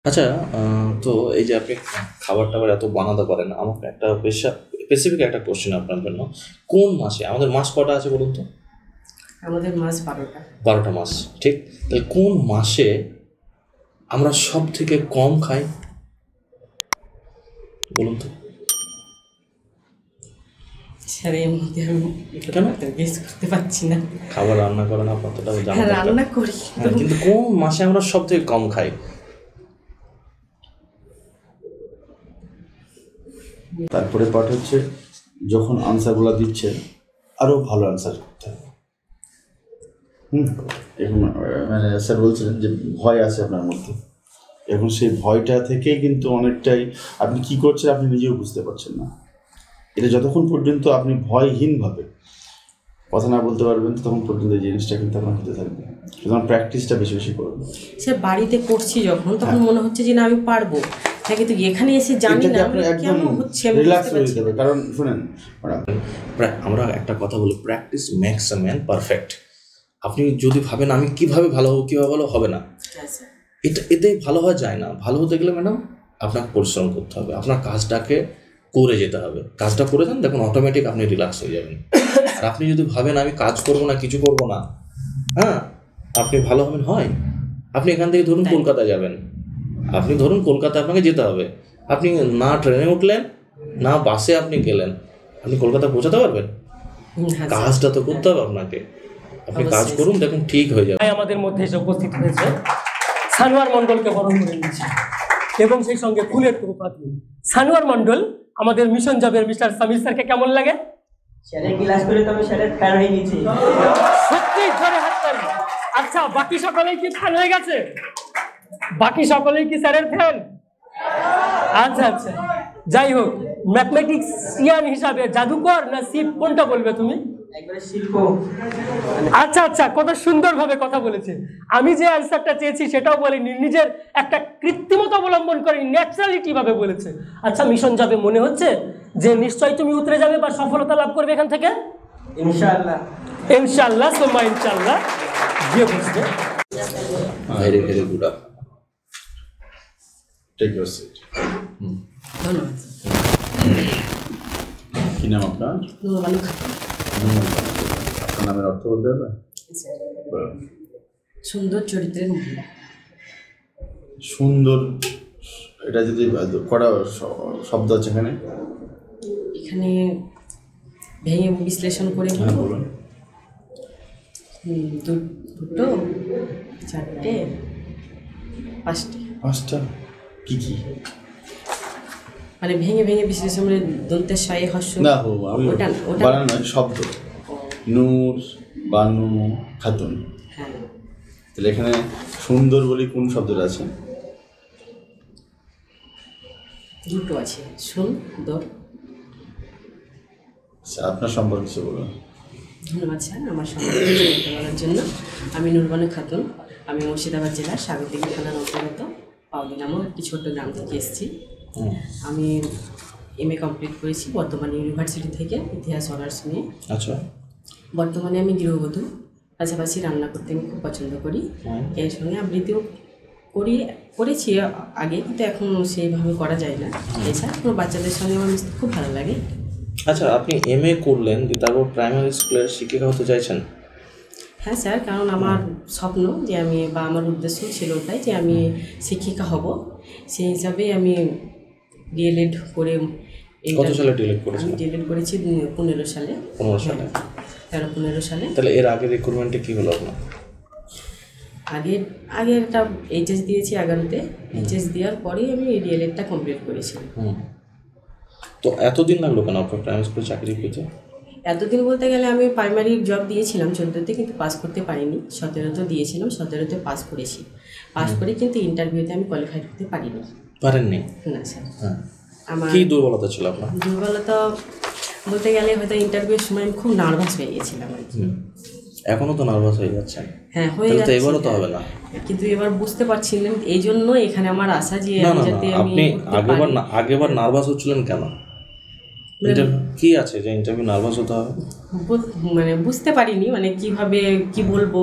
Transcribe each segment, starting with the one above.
আচ্ছা, তো এই যে আপনি খাবার-টাবার এত বানাতে পারেন, আমাকে একটা স্পেসিফিক একটা কোয়েশ্চেন আপনার জন্য। কোন মাসে আমাদের মাস কটা আছে বলুন তো? আমাদের মাস 12টা। 12টা মাস, ঠিক? তাহলে কোন মাসে আমরা সব থেকে কম খাই বলুন তো? স্যার এর মধ্যে আমি কেন? গেস করতে পারছি না। খাবার রান্না করেন আপনার, তো জানা হ্যাঁ, দরকার। রান্না করি। হ্যাঁ, কিন্তু কোন মাসে আমরা সব থেকে কম খাই? তারপরে পার্ট হচ্ছে যখন আনসারগুলো দিচ্ছে আরও ভালো আনসার করতে হবে। এখন মানে স্যার বলছিলেন যে ভয় আছে আপনার মধ্যে, এখন সেই ভয়টা থেকেই কিন্তু অনেকটাই আপনি কী করছেন আপনি নিজেও বুঝতে পারছেন না। এটা যতক্ষণ পর্যন্ত আপনি ভয়হীনভাবে কথা না বলতে পারবেন তখন পর্যন্ত এই জিনিসটা কিন্তু আপনার হতে থাকবে। সুতরাং প্র্যাকটিসটা বেশি বেশি করবেন। সে বাড়িতে করছি যখন, তখন মনে হচ্ছে যে না আমি পারবো, হ্যাঁ, কিন্তু এখানে এসে জানি না আপনি একদম কেমন হচ্ছে, আমি রিল্যাক্স বুঝতে হয়ে পারছি যেতে হবে। কারণ শুনেন ম্যাডাম, আমরা একটা কথা বলি, practice makes a man perfect. আপনি যদি ভাবেন আমি কিভাবে ভালো হবো, কীভাবে ভালো হবে না, এতেই ভালো হওয়া যায় না। ভালো হতে গেলে ম্যাডাম আপনাকে পরিশ্রম করতে হবে, আপনার কাজটাকে করে যেতে হবে। কাজটা করে যান, দেখুন অটোমেটিক আপনি রিল্যাক্স হয়ে যাবেন। আর আপনি যদি ভাবেন আমি কাজ করবো না, কিছু করবো না, হ্যাঁ, আপনি ভালো হবেন হয়? আপনি এখান থেকে ধরুন কলকাতা যাবেন, আপনি ধরুন কলকাতা আপনাকে যেতে হবে, আপনি না ট্রেনে উঠলেন না বাসে আপনি গেলেন, আপনি কলকাতা পৌঁছাতে পারবেন? কাজটা তো করতে হবে আপনাকে। আপনি কাজ করুন, দেখুন ঠিক হয়ে যাবে। আমাদের মধ্যে এসে উপস্থিত হয়েছে সানোয়ার মণ্ডলকে বরণ করে নিচ্ছে এবং সেই সঙ্গে ফুলের পাখি। সানোয়ার মণ্ডল আমাদের মিশন জবের মিস্টার সামির স্যারকে কেমন লাগে? স্যারের ক্লাস করে তো আমি স্যারের ফ্যান হয়ে গেছি। সত্যি জোরে হাততালি। আচ্ছা, বাকি সকলেই কি ফ্যান হয়ে গেছে? বাকি সকলেই কি স্যারের ফ্যান? আচ্ছা আচ্ছা, যাই হোক, ম্যাথমেটিক্সিয়ান হিসাবে জাদুকর না শিব কোনটা বলবে তুমি? একবারে শিল্প। আচ্ছা আচ্ছা, কত সুন্দরভাবে কথা বলেছে। আমি যে অ্যান্সারটা চেয়েছি সেটাও বলিনি, নিজের একটা কৃত্রিমতা অবলম্বন করে ন্যাচারালিটি ভাবে বলেছে। আচ্ছা, মিশন যাবে মনে হচ্ছে যে নিশ্চয়ই তুমি উতরে যাবে বা সফলতা লাভ করবে এখান থেকে? ইনশাআল্লাহ। ইনশাআল্লাহ, সোমা ইনশাআল্লাহ। গিয়ে বুঝবে। Very very good. Take your seat. ধন্যবাদ। কি নাম আপনার? নুরবানু খাতুন। আপনার নামের অর্থ বলতে হবে? সুন্দর চরিত্রের মহিলা। সুন্দর, এটা যদি কটা শব্দ আছে এখানে? এখানে ভেঙে বিশ্লেষণ করে হ্যাঁ বলুন। দুটো, চারটে, পাঁচটে। পাঁচটা? কি কি? মানে ভেঙে ভেঙে বিশ্লেষণ করে দন্তের শয়ে হর্ষ। না হো, আমি ওটা বানান নয়, শব্দ। নূর বানু খাতুন। হ্যাঁ, তাহলে এখানে সুন্দর বলি কোন শব্দটা আছে? দুটো আছে, সুন্দর। আপনার সম্পর্কে কিছু বলুন। ধন্যবাদ স্যার আমার সম্পর্কে বলার জন্য। আমি নুরবানু খাতুন, আমি মুর্শিদাবাদ জেলার স্বাগতিক থানার অন্তর্গত পাউলি নামক একটি ছোট্ট গ্রাম থেকে এসেছি। আমি MA কমপ্লিট করেছি বর্তমান ইউনিভার্সিটি থেকে, ইতিহাস অনার্স নিয়ে। আচ্ছা, বর্তমানে আমি গৃহবধূ, পাশাপাশি রান্না করতে আমি খুব পছন্দ করি। এর সঙ্গে আবৃত্তিও করেছি আগে, কিন্তু এখন সেইভাবে করা যায় না। এছাড়া কোনো বাচ্চাদের সঙ্গে আমার মিশতে খুব ভালো লাগে। আচ্ছা, আপনি MA করলেন, তারপর প্রাইমারি স্কুলের শিক্ষিকা হতে চাইছেন? হ্যাঁ স্যার, কারণ আমার স্বপ্ন যে আমি, বা আমার উদ্দেশ্য ছিল ওটাই যে আমি শিক্ষিকা হব। সেই হিসাবে আমি DLED করে। কত সালে ডিলিট করেছেন? আমি DLED করেছি 15 সালে। 15 সালে? 13-15 সালে। তাহলে এর আগের রিক্রুটমেন্টে কী হলো আপনার? আগে একটা HS দিয়েছি 11তে। HS দেওয়ার পরেই আমি DLEDটা কমপ্লিট করেছি। তো এতদিন লাগলো কেন আপনার প্রাইমারি স্কুলে চাকরি পেতে? এতদিন বলতে গেলে আমি প্রাইমারি জব দিয়েছিলাম 14তে, কিন্তু পাস করতে পারিনি। 17তে দিয়েছিলাম, 17তে পাস করেছি। পাস করে কিন্তু ইন্টারভিউতে আমি কোয়ালিফাই করতে পারিনি। পারেননি? না স্যার। হ্যাঁ, আমার কী দুর্বলতা ছিল আপনার? দুর্বলতা বলতে গেলে হয়তো ইন্টারভিউয়ের সময় আমি খুব নার্ভাস হয়ে গেছিলাম আর কি। এখনও তো নার্ভাস হয়ে যাচ্ছেন? হ্যাঁ, হয়ে তাহলে তো যাচ্ছে। এবারও তো হবে না। কিন্তু এবার বুঝতে পারছিলেন, এই জন্য এখানে আমার আশা যে না আমি না যাতে না, আমি আপনি আগেবার নার্ভাস হচ্ছিলেন কেন? কি আছে যে ইন্টারভিউ নার্ভাস হতে হবে? মানে বুঝতে পারিনি, মানে কিভাবে কি বলবো,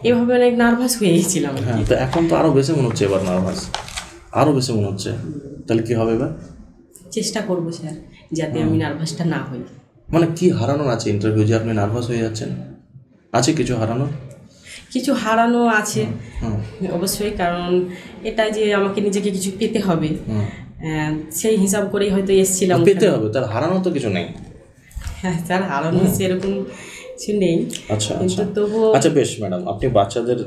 এভাবে অনেক নার্ভাস হয়ে গেছিলাম। হ্যাঁ, তো এখন তো আরও বেশি মনে হচ্ছে এবার নার্ভাস। আরও বেশি মনে হচ্ছে, তাহলে কি হবে এবার? চেষ্টা করবো স্যার যাতে আমি নার্ভাসটা না হই। মানে কি হারানোর আছে ইন্টারভিউ যে আপনি নার্ভাস হয়ে যাচ্ছেন? আছে কিছু হারানোর? কিছু হারানো আছে অবশ্যই, কারণ এটা যে আমাকে নিজেকে কিছু পেতে হবে, সেই হিসাব করেই হয়তো এসেছিলাম। পেতে হবে, তার হারানো তো কিছু নেই। হ্যাঁ স্যার, হারানো সেরকম কিছু নেই। আচ্ছা কিন্তু আচ্ছা তবুও আচ্ছা, বেশ ম্যাডাম, আপনি বাচ্চাদের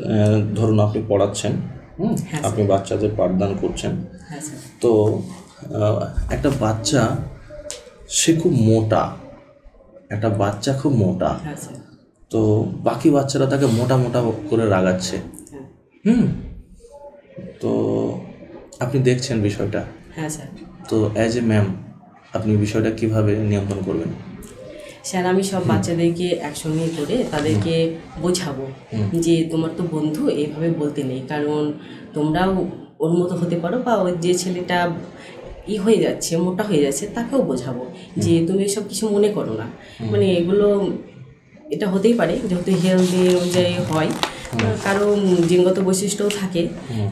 ধরুন আপনি পড়াচ্ছেন, হ্যাঁ, আপনি বাচ্চাদের পাঠদান করছেন, হ্যাঁ স্যার, তো একটা বাচ্চা সে খুব মোটা, একটা বাচ্চা খুব মোটা, হ্যাঁ স্যার, তো বাকি বাচ্চারা তাকে মোটা মোটা করে রাগাচ্ছে, হ্যাঁ, তো আপনি দেখছেন বিষয়টা, হ্যাঁ স্যার। তো অ্যাজ এ ম্যাম আপনি বিষয়টা কিভাবে নিয়ন্ত্রণ করবেন? স্যার আমি সব বাচ্চাদেরকে একসঙ্গে করে তাদেরকে বোঝাবো যে তোমার তো বন্ধু এইভাবে বলতে নেই, কারণ তোমরাও ওর মতো হতে পারো, বা ওর যে ছেলেটা হয়ে যাচ্ছে, মোটা হয়ে যাচ্ছে, তাকেও বোঝাবো যে তুমি এসব কিছু মনে করো না, মানে এগুলো এটা হতেই পারে, যেহেতু হেলদি অনুযায়ী হয়, কারো জিনগত বৈশিষ্ট্যও থাকে,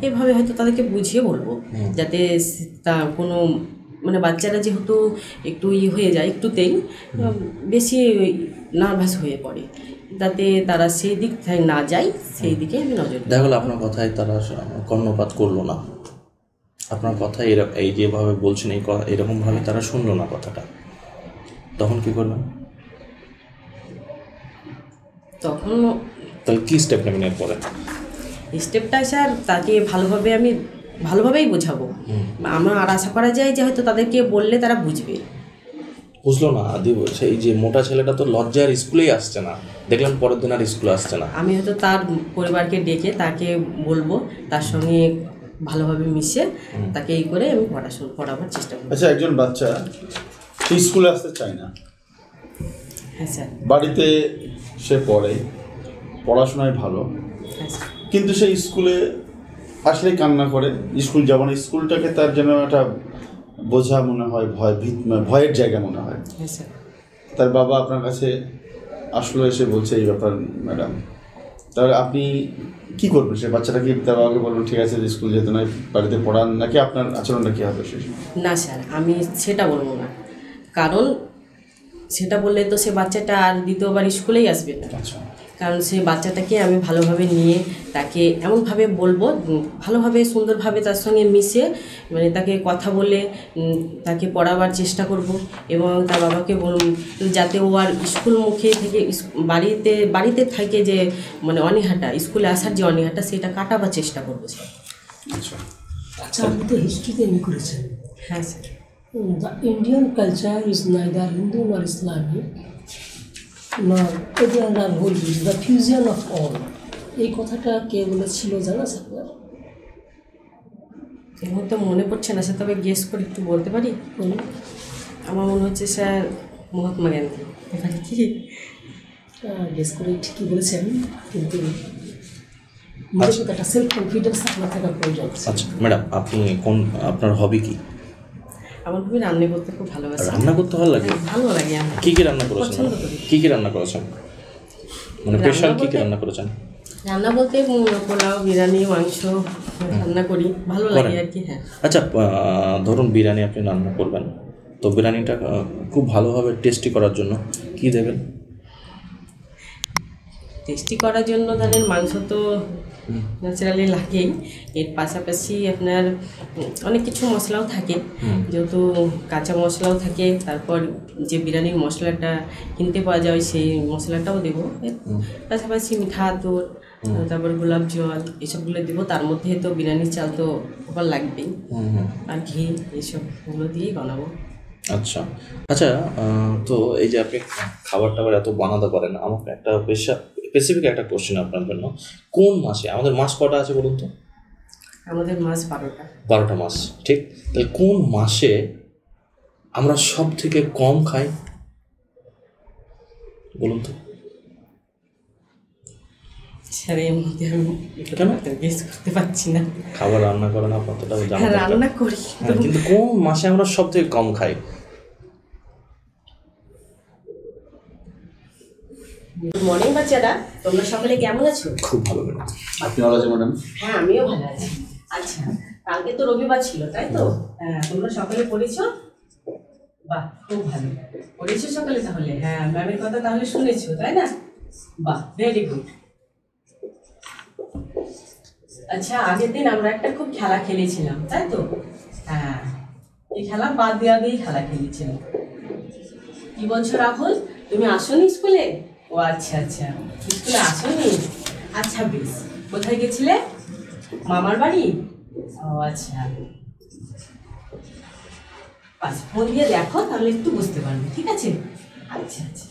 এভাবে হয়তো তাদেরকে বুঝিয়ে বলবো যাতে তা কোনো মানে বাচ্চারা যেহেতু একটু হয়ে যায়, একটুতেই বেশি নার্ভাস হয়ে পড়ে, যাতে তারা সেই দিক থেকে না যায়, সেই দিকে আমি নজর দিই। দেখা গেলো আপনার কথায় তারা কর্ণপাত করলো না, আপনার কথা এই যেভাবে বলছেন এরকমভাবে তারা শুনলো না কথাটা, তখন কি করবেন? তখন তাহলে কী স্টেপ নেবেন এরপরে? স্টেপটা স্যার তাকে ভালোভাবেই বোঝাবো। আমার আর আশা করা যায় যে হয়তো তাদেরকে বললে তারা বুঝবে। বুঝলো না আদি, সেই যে মোটা ছেলেটা তো লজ্জার স্কুলেই আসছে না, দেখলাম পরের দিন আর স্কুলে আসছে না। আমি হয়তো তার পরিবারকে ডেকে তাকে বলবো, তার সঙ্গে ভালোভাবে মিশে তাকে এই করে আমি পড়াবার চেষ্টা করবো। আচ্ছা, একজন বাচ্চা সে স্কুলে আসতে চায় না, হ্যাঁ স্যার, বাড়িতে সে পড়ে, পড়াশোনায় ভালো, হ্যাঁ স্যার, কিন্তু সেই স্কুলে আসলে কান্না করে, স্কুল যাব না, স্কুলটাকে তার যেন একটা বোঝা মনে হয়, ভয়ের জায়গা মনে হয়। হ্যাঁ স্যার। তার বাবা আপনার কাছে আসলো, এসে বলছে এই ব্যাপার ম্যাডাম, তাহলে আপনি কি করবেন? সে বাচ্চাটা কি তার বাবাকে বলবেন ঠিক আছে স্কুল যেতে নয়, বাড়িতে পড়ান, নাকি আপনার আচরণটা কী হবে? সে না স্যার, আমি সেটা বলবো না, কারণ সেটা বললে তো সে বাচ্চাটা আর দ্বিতীয়বার স্কুলেই আসবে না। আচ্ছা, কারণ সেই বাচ্চাটাকে আমি ভালোভাবে নিয়ে তাকে এমনভাবে বলবো, ভালোভাবে সুন্দরভাবে তার সঙ্গে মিশে, মানে তাকে কথা বলে তাকে পড়াবার চেষ্টা করব, এবং তার বাবাকে যাতে ও আর স্কুল মুখে থেকে বাড়িতে থাকে যে মানে অনীহাটা, স্কুলে আসার যে অনীহাটা, সেটা কাটাবার চেষ্টা করবো স্যার। আচ্ছা, আচ্ছা, আপনি তো হিস্ট্রিতে এমনি করেছেন। হ্যাঁ sir. The Indian culture is neither Hindu nor Islamic nor Aryan আর wholly, the fusion of all, এই কথাটা কে বলেছিল জানা আছে আপনার? এই মুহূর্তে মনে পড়ছে না স্যার, তবে গেস করে একটু বলতে পারি। আমার মনে হচ্ছে স্যার মহাত্মা গান্ধী। এবারে কি গেস করে ঠিকই বলেছেন, কিন্তু নিজের প্রতি একটা সেলফ কনফিডেন্স আপনার থাকা প্রয়োজন। আচ্ছা ম্যাডাম, আপনি আপনার হবি কি? আমার খুবই রান্না করতে খুব ভালোবাসি। রান্না করতে ভালো লাগে? ভালো লাগে আমার। কী কী রান্না করেছেন? পছন্দ করি। কী কী রান্না করেছেন, মানে স্পেশাল কী কী রান্না করেছেন? রান্না বলতে পোলাও, বিরিয়ানি, মাংস রান্না করি, ভালো লাগে আর কি। হ্যাঁ। আচ্ছা, ধরুন বিরিয়ানি আপনি রান্না করবেন, তো বিরিয়ানিটা খুব ভালোভাবে টেস্টি করার জন্য কী দেবেন? টেস্টি করার জন্য ধরেন মাংস তো ন্যাচারালি লাগেই, এর পাশাপাশি আপনার অনেক কিছু মশলাও থাকে, যেহেতু কাঁচা মশলাও থাকে, তারপর যে বিরিয়ানির মশলাটা কিনতে পাওয়া যায় সেই মশলাটাও দেবো, এর পাশাপাশি মিঠা আতর, তারপর গোলাপ জল, এসবগুলো দেবো। তার মধ্যে তো বিরিয়ানির চাল তো আবার লাগবেই, আর ঘি, এইসবগুলো দিয়েই বানাবো। আচ্ছা আচ্ছা, তো এই যে আপনি খাবার টাবার এত বানাতে পারেন, আমাকে একটা স্পেসিফিক একটা কোশ্চেন আপনার জন্য, কোন মাসে, আমাদের মাস কটা আছে বলুন তো? আমাদের মাস 12টা। 12টা মাস, ঠিক। তাহলে কোন মাসে আমরা সব থেকে কম খাই বলুন তো? স্যার এই মধ্যে আমি কেন গেস করতে পারছি না। খাবার রান্না করেন আপনার, তো জানা হ্যাঁ, দরকার। রান্না করি, হ্যাঁ, কিন্তু কোন মাসে আমরা সব থেকে কম খাই? গুড মর্নিং বাচ্চারা, তোমরা সকলে কেমন আছো? খুব ভালো ম্যাডাম। আপনি ভালো আছেন ম্যাডাম? হ্যাঁ, আমিও ভালো আছি। আচ্ছা, কালকে তো রবিবার ছিল তাই তো? হ্যাঁ, তোমরা সকালে পড়েছো? বাহ, খুব ভালো পড়েছো সকালে তাহলে। হ্যাঁ, ম্যামের কথা তাহলে শুনেছো তাই না? বাহ, ভেরি গুড। আচ্ছা, আগের দিন আমরা একটা খুব খেলা খেলেছিলাম তাই তো? হ্যাঁ, এই খেলা বাদ দেওয়া দিয়েই খেলা খেলেছিলাম। কি বলছো রাহুল, তুমি আসোনি স্কুলে? ও আচ্ছা আচ্ছা, স্কুলে আসোনি। আচ্ছা বেশ, কোথায় গেছিলে? মামার বাড়ি? ও আচ্ছা, বাস ফোন দিয়ে দেখো তাহলে একটু বুঝতে পারবে, ঠিক আছে? আচ্ছা আচ্ছা।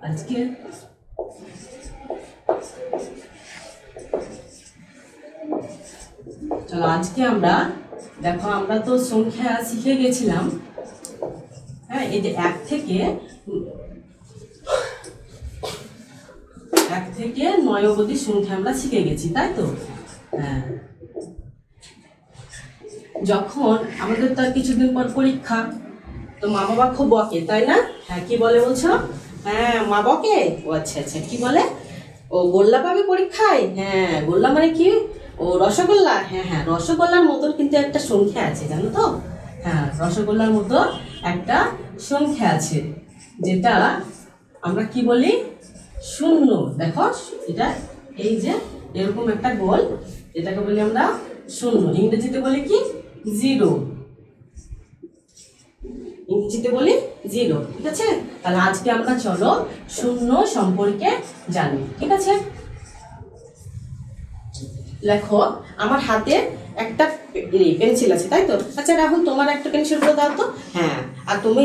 আজকে চলো, আজকে আমরা দেখো, আমরা তো সংখ্যা শিখে গেছিলাম। হ্যাঁ, এই যে 1 থেকে 9 অবধি সংখ্যা আমরা শিখে গেছি তাই তো? হ্যাঁ, যখন আমাদের তার কিছুদিন পর পরীক্ষা, তো মা বাবা খুব বকে তাই না? হ্যাঁ, কি বলে বলছো? হ্যাঁ, মা বকে। ও আচ্ছা আচ্ছা, কি বলে? ও গোল্লা পাবে পরীক্ষায়? হ্যাঁ, গোল্লা মানে কি? ও রসগোল্লা। হ্যাঁ হ্যাঁ, রসগোল্লার মতন কিন্তু একটা সংখ্যা আছে জানো তো? হ্যাঁ, রসগোল্লার মতো একটা সংখ্যা আছে যেটা আমরা কি বলি? শূন্য। দেখো এটা, এই যে এরকম একটা গোল, এটাকে বলি আমরা শূন্য। ইংরেজিতে বলি কি? জিরো। ইংরেজিতে বলি জিরো, ঠিক আছে? তাহলে আজকে আমরা চলো শূন্য সম্পর্কে জানি, ঠিক আছে? লেখো, আমার হাতে একটা পেন্সিল আছে তাই তো? আচ্ছা রাহুল, তোমার একটা পেন্সিল করে দাও তো। হ্যাঁ, আর তুমি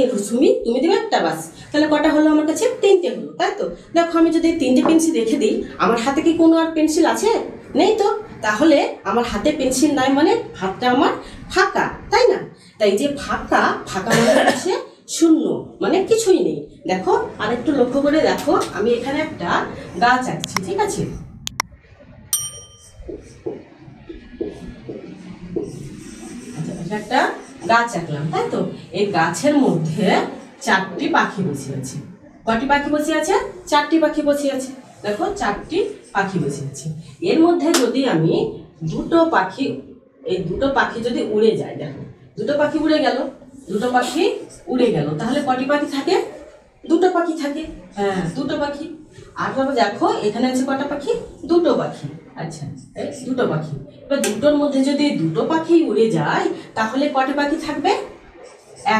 তুমি দেবে একটা, বাস। তাহলে কটা হলো আমার কাছে? 3টে হলো তাই তো? দেখো, আমি যদি 3টে পেন্সিল রেখে দিই, আমার হাতে কি কোনো আর পেন্সিল আছে? নেই তো। তাহলে আমার হাতে পেন্সিল নাই মানে হাতটা আমার ফাঁকা, তাই না? তাই যে ফাঁকা মানে হচ্ছে শূন্য, মানে কিছুই নেই। দেখো, আর একটু লক্ষ্য করে দেখো, আমি এখানে একটা গাছ আঁকছি, ঠিক আছে? একটা গাছ আঁকলাম তাই তো? এই গাছের মধ্যে 4টি পাখি বসে আছে। কটি পাখি বসে আছে? 4টি পাখি বসে আছে। দেখো, 4টি পাখি বসে আছে। এর মধ্যে যদি আমি দুটো পাখি যদি উড়ে যায়, দেখো দুটো পাখি উড়ে গেল, তাহলে কটি পাখি থাকে? 2টো পাখি থাকে। হ্যাঁ, 2টো পাখি। আর তারপর দেখো, এখানে আছে কটা পাখি? 2টো পাখি। আচ্ছা, এই 2টো পাখি। এবার 2টোর মধ্যে যদি 2টো পাখি উড়ে যায়, তাহলে কটা পাখি থাকবে?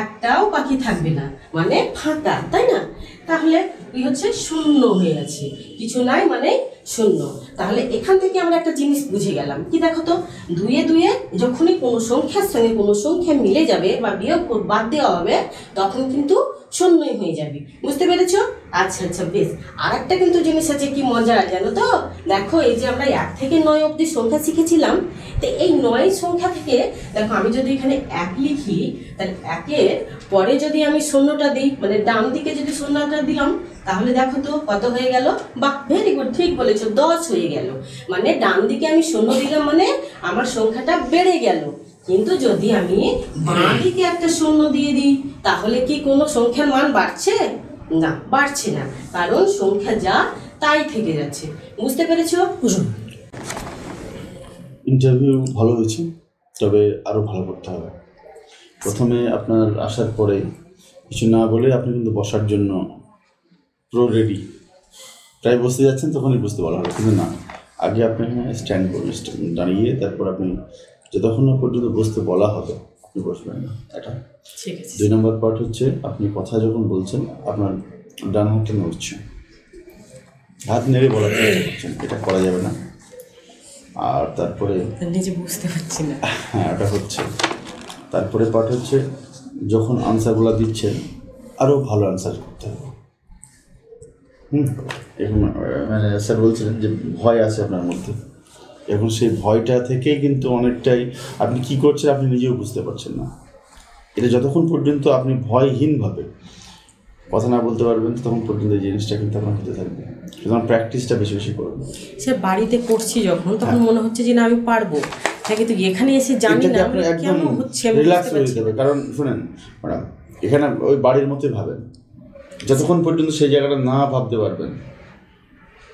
একটাও পাখি থাকবে না, মানে ফাঁকা, তাই না? তাহলে এই হচ্ছে শূন্য হয়ে আছে, কিছু নাই মানে শূন্য। তাহলে এখান থেকে আমরা একটা জিনিস বুঝে গেলাম কি? দেখো তো, 2 এ 2 এ যখনই কোনো সংখ্যার সঙ্গে কোনো সংখ্যা মিলে যাবে বা বিয়োগ বাদ দেওয়া হবে, তখন কিন্তু শূন্যই হয়ে যাবে। বুঝতে পেরেছো? আচ্ছা আচ্ছা, বেশ। আর একটা কিন্তু জিনিস আছে, কি মজা জানো তো? দেখো, এই যে আমরা 1 থেকে 9 অবধি সংখ্যা শিখেছিলাম, তো এই 9 সংখ্যা থেকে দেখো, আমি যদি এখানে 1 লিখি, তাহলে 1-এর পরে যদি আমি শূন্যটা দিই, মানে ডান দিকে যদি শূন্যটা দিলাম, তাহলে দেখো তো কত হয়ে গেল? বাহ, ভেরি গুড, ঠিক বলেছো, 10 হয়ে গেল। মানে ডান দিকে আমি শূন্য দিলাম মানে আমার সংখ্যাটা বেড়ে গেল। কিন্তু যদি আমি বাঁ দিকে একটা শূন্য দিয়ে দিই, তাহলে কি কোনো সংখ্যার মান বাড়ছে? না, বাড়ছে না, কারণ সংখ্যা যা তাই থেকে যাচ্ছে। বুঝতে পেরেছো? ইন্টারভিউ ভালো হয়েছে, তবে আরও ভালো করতে হবে। প্রথমে আপনার আসার পরে কিছু না বলে আপনি কিন্তু বসার জন্য পুরো রেডি, প্রায় বসতে যাচ্ছেন, তখনই বুঝতে বলা হবে। কিন্তু না, আগে আপনি এখানে স্ট্যান্ড করবেন, দাঁড়িয়ে তারপর আপনি যতক্ষণ না পর্যন্ত বসতে বলা হবে আপনি বসবেন না। এটা ঠিক আছে। 2 নম্বর পার্ট হচ্ছে, আপনি কথা যখন বলছেন আপনার ডান হাতটা নড়ছে, হাত নেড়ে বলার চেষ্টা করছেন, এটা করা যাবে না। আর তারপরে নিজে বুঝতে পারছি না। হ্যাঁ, এটা হচ্ছে। তারপরে পার্ট হচ্ছে, যখন আনসারগুলো দিচ্ছেন আরও ভালো আনসার করতে হবে। এখন মানে স্যার বলছিলেন যে ভয় আছে আপনার মধ্যে, এখন সেই ভয়টা থেকেই কিন্তু অনেকটাই আপনি কি করছেন আপনি নিজেও বুঝতে পারছেন না। এটা যতক্ষণ পর্যন্ত আপনি ভয়হীনভাবে কথা না বলতে পারবেন, তখন পর্যন্ত এই জিনিসটা কিন্তু আপনার হতে থাকবে। সুতরাং প্র্যাকটিসটা বেশি বেশি করবেন। সে বাড়িতে করছি যখন, তখন মনে হচ্ছে যে না, আমি পারবো। হ্যাঁ, কিন্তু এখানে এসে জানি না আপনি একদম কেমন হচ্ছে, রিল্যাক্স হয়ে যেতে হবে। কারণ শুনেন ম্যাডাম, এখানে ওই বাড়ির মতোই ভাবেন, যতক্ষণ পর্যন্ত সেই জায়গাটা না ভাবতে পারবেন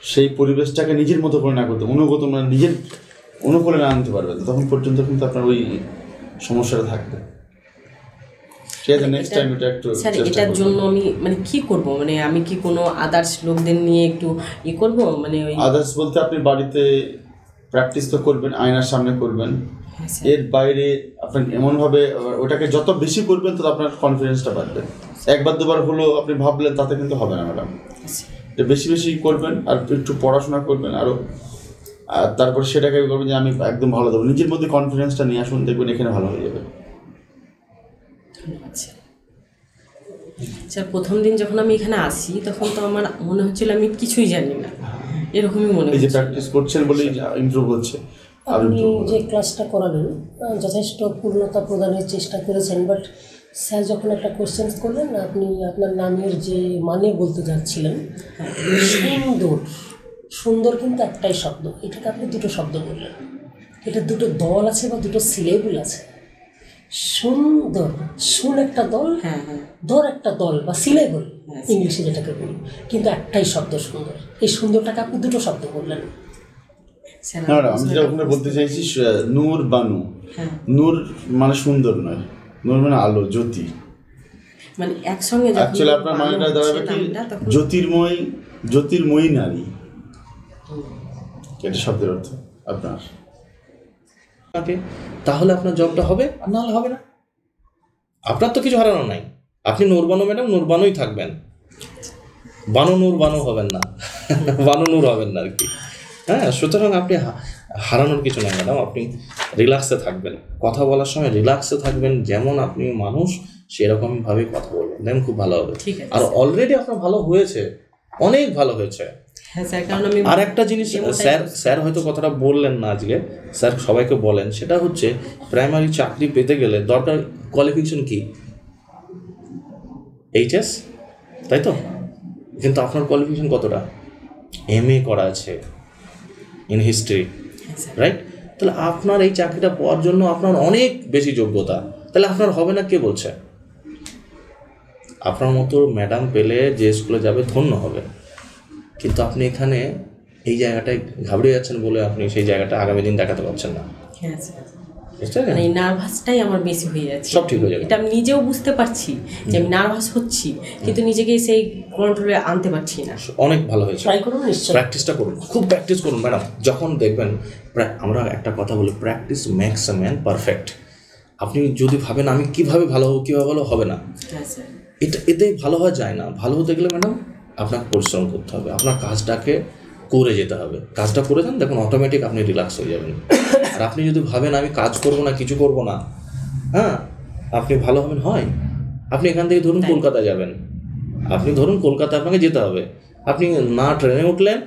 সেই পরিবেশটাকে নিজের মতো করে না করতে, অনুগত মানে নিজের অনুকূলে না আনতে পারবেন, তখন পর্যন্ত কিন্তু আপনার ওই সমস্যাটা থাকবে। ঠিক আছে, নেক্সট টাইম এটা একটু স্যার এটার জন্য আমি মানে কি করব, মানে আমি কি কোনো আদার্স লোকদের নিয়ে একটু করব, মানে ওই আদার্স বলতে আপনি বাড়িতে প্র্যাকটিস তো করবেন, আয়নার সামনে করবেন, এর বাইরে আপনার এমনভাবে ওটাকে যত বেশি করবেন তত আপনার কনফিডেন্সটা বাড়বে। একবার দুবার হলো আপনি ভাবলেন তাতে কিন্তু হবে না ম্যাডাম, বেশি বেশি করবেন আর একটু পড়াশোনা করবেন আরও, আর তারপর সেটাকে করবেন যে আমি একদম ভালো দেবো, নিজের মধ্যে কনফিডেন্সটা নিয়ে আসুন, দেখবেন এখানে ভালো হয়ে যাবে। আচ্ছা স্যার, প্রথম দিন যখন আমি এখানে আসি তখন তো আমার মনে হচ্ছিল আমি কিছুই জানি না, এরকমই মনে এই যে হচ্ছে। প্র্যাকটিস করছেন বলেই ইমপ্রুভ হচ্ছে। আপনি যে ক্লাসটা করালেন যথেষ্ট পূর্ণতা প্রদানের চেষ্টা করেছেন, বাট স্যার যখন একটা কোশ্চেন্স করলেন না, আপনি আপনার নামের যে মানে বলতে যাচ্ছিলেন, সুন্দর, সুন্দর কিন্তু একটাই শব্দ, এটাকে আপনি দুটো শব্দ বললেন, এটা দুটো দল আছে বা দুটো সিলেবল আছে। সুন্দর, শুন একটা দল, হ্যাঁ হ্যাঁ দর একটা দল বা সিলেবল ইংলিশে যেটাকে বলি, কিন্তু একটাই শব্দ সুন্দর। এই সুন্দরটাকে আপনি দুটো শব্দ বললেন। স্যার না ম্যাডাম, আমি যেটা ওখানে বলতে চাইছি নূর বানু, হ্যাঁ নূর মানে সুন্দর নয়, নূর মানে আলো, জ্যোতি। মানে একসঙ্গে যখন অ্যাকচুয়ালি আপনার মানেটা দাঁড়াবে কি নামটা তখন জ্যোতির্ময়, জ্যোতির্ময়ী নারী, এটা শব্দের অর্থ আপনার। তাহলে আপনার জবটা হবে, আর নাহলে হবে না। আপনার তো কিছু হারানো নাই, আপনি নূরবানু ম্যাডাম নূরবানুই থাকবেন, বানু নূর বানু হবেন না, বানু নূর হবেন না আর কি। হ্যাঁ, সুতরাং আপনি হারানোর কিছু নেই ম্যাডাম, আপনি রিল্যাক্সে থাকবেন, কথা বলার সময় রিল্যাক্সে থাকবেন, যেমন আপনি মানুষ সেরকমভাবেই কথা বলবেন, দেখুন খুব ভালো হবে। ঠিক আছে আর অলরেডি আপনার ভালো হয়েছে, অনেক ভালো হয়েছে। হ্যাঁ স্যার, কারণ আমি আর একটা জিনিস স্যার হয়তো কথাটা বললেন না আজকে, স্যার সবাইকে বলেন, সেটা হচ্ছে প্রাইমারি চাকরি পেতে গেলে দরকার কোয়ালিফিকেশন কি? এইচএস, তাই তো? কিন্তু আপনার কোয়ালিফিকেশন কতটা? MA করা আছে ইন হিস্ট্রি, রাইট? তাহলে আপনার এই চাকরিটা পাওয়ার জন্য আপনার অনেক বেশি যোগ্যতা, তাহলে আপনার হবে না কে বলছে? আপনার মতো ম্যাডাম পেলে যে স্কুলে যাবে ধন্য হবে। কিন্তু আপনি এখানে এই জায়গাটায় ঘাবড়ে যাচ্ছেন বলে আপনি সেই জায়গাটা আগামী দিন দেখাতে পারছেন না। হ্যাঁ স্যার, বুঝতে পারলেন? মানে এই নার্ভাসটাই আমার বেশি হয়ে যাচ্ছে। সব ঠিক হয়ে যাবে। এটা আমি নিজেও বুঝতে পারছি যে আমি নার্ভাস হচ্ছি, কিন্তু নিজেকে সেই কন্ট্রোলে আনতে পারছি না। অনেক ভালো হয়েছে, ট্রাই করুন নিশ্চয়ই। প্র্যাকটিসটা করুন, খুব প্র্যাকটিস করুন ম্যাডাম। যখন দেখবেন, আমরা একটা কথা বলি, practice makes a man perfect. আপনি যদি ভাবেন আমি কিভাবে ভালো হবো, কীভাবে ভালো হবে না, হ্যাঁ স্যার, এতেই ভালো হওয়া যায় না। ভালো হতে গেলে ম্যাডাম আপনাকে পরিশ্রম করতে হবে, আপনার কাজটাকে করে যেতে হবে। কাজটা করে যান, দেখুন অটোমেটিক আপনি রিল্যাক্স হয়ে যাবেন। আর আপনি যদি ভাবেন আমি কাজ করবো না, কিছু করবো না, হ্যাঁ, আপনি ভালো হবেন হয়? আপনি এখান থেকে ধরুন কলকাতা যাবেন, আপনি ধরুন কলকাতা আপনাকে যেতে হবে, আপনি না ট্রেনে উঠলেন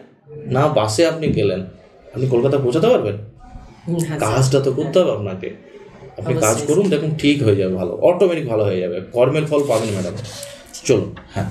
না বাসে আপনি গেলেন, আপনি কলকাতা পৌঁছাতে পারবেন? হ্যাঁ কাজটা তো করতে হবে আপনাকে। আপনি কাজ করুন, দেখুন ঠিক হয়ে যাবে, ভালো অটোমেটিক ভালো হয়ে যাবে, কর্মের ফল পাবেন ম্যাডাম। চলুন, হ্যাঁ।